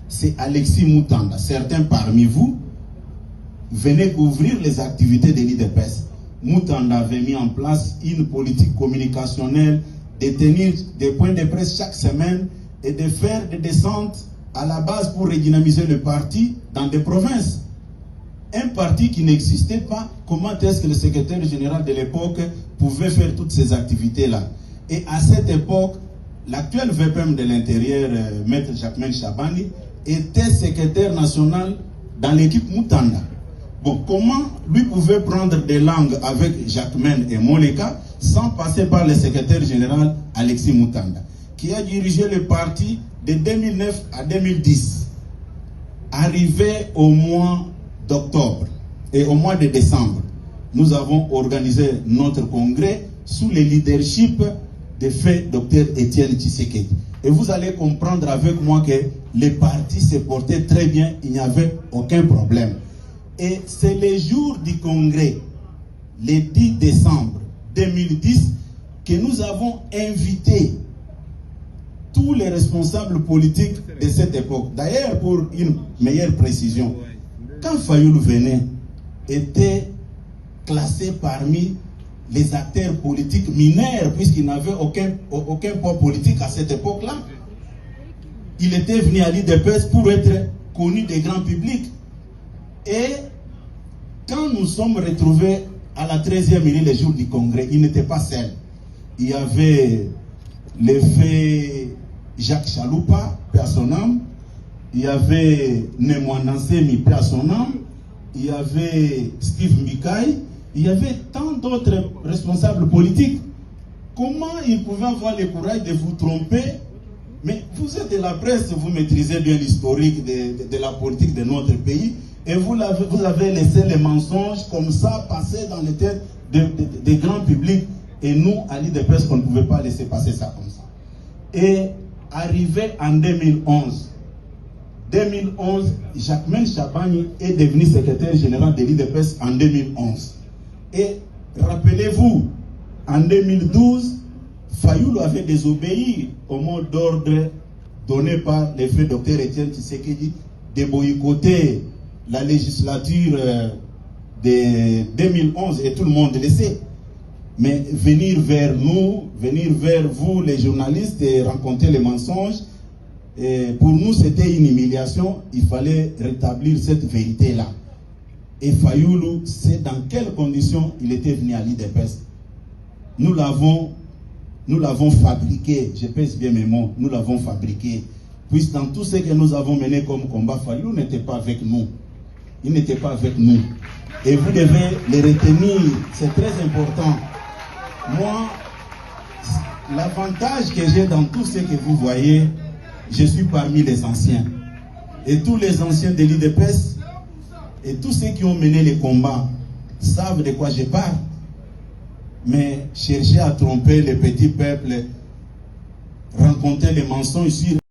c'est Alexis Moutanda. Certains parmi vous venaient couvrir les activités de l'IDPS. Moutanda avait mis en place une politique communicationnelle de tenir des points de presse chaque semaine et de faire des descentes à la base pour redynamiser le parti dans des provinces. Un parti qui n'existait pas, comment est-ce que le secrétaire général de l'époque pouvait faire toutes ces activités-là? Et à cette époque, l'actuel VPM de l'Intérieur, Maître Jacquemain Chabani, était secrétaire national dans l'équipe Moutanda. Bon, comment lui pouvait prendre des langues avec Jacquemain et Moleka sans passer par le secrétaire général Alexis Moutanda, qui a dirigé le parti de 2009 à 2010. Arrivé au mois d'octobre et au mois de décembre, nous avons organisé notre congrès sous le leadership de fait Dr Étienne Tshisekedi. Et vous allez comprendre avec moi que le parti se portait très bien, il n'y avait aucun problème. Et c'est le jour du congrès, le 10 décembre 2010, que nous avons invité tous les responsables politiques de cette époque. D'ailleurs, pour une meilleure précision, quand Fayoulou venait, était classé parmi les acteurs politiques mineurs, puisqu'il n'avait aucun poids politique à cette époque-là. Il était venu à l'IDPS pour être connu des grands publics. Et quand nous sommes retrouvés à la 13e minute, le jour du congrès, il n'était pas seul. Il y avait l'effet Jacques Chaloupa, paix à son âme. Il y avait Nemwanansemi, paix à son âme. Il y avait Steve Mikaï. Il y avait tant d'autres responsables politiques. Comment ils pouvaient avoir le courage de vous tromper? Mais vous êtes de la presse, vous maîtrisez bien l'historique de la politique de notre pays. Et vous avez laissé les mensonges comme ça passer dans les têtes des grands publics. Et nous, à l'IDPS, on ne pouvait pas laisser passer ça comme ça. Et arrivé en 2011, Jacquemain Chabani est devenu secrétaire général de l'IDPS en 2011. Et rappelez-vous, en 2012, Fayoulou avait désobéi au mot d'ordre donné par le fait Dr Étienne Tshisekedi de boycotter la législature de 2011, et tout le monde le sait. Mais venir vers nous, venir vers vous les journalistes et rencontrer les mensonges, et pour nous c'était une humiliation. Il fallait rétablir cette vérité-là. Et Fayoulou, c'est dans quelles conditions il était venu à l'IDPS. Nous l'avons fabriqué, je pèse bien mes mots, nous l'avons fabriqué. Puisque dans tout ce que nous avons mené comme combat, Fayoulou n'était pas avec nous. Il n'était pas avec nous. Et vous devez le retenir, c'est très important. Moi, l'avantage que j'ai dans tout ce que vous voyez, je suis parmi les anciens. Et tous les anciens de l'IDPS, et tous ceux qui ont mené les combats, savent de quoi je parle. Mais chercher à tromper les petits peuples, rencontrer les mensonges sur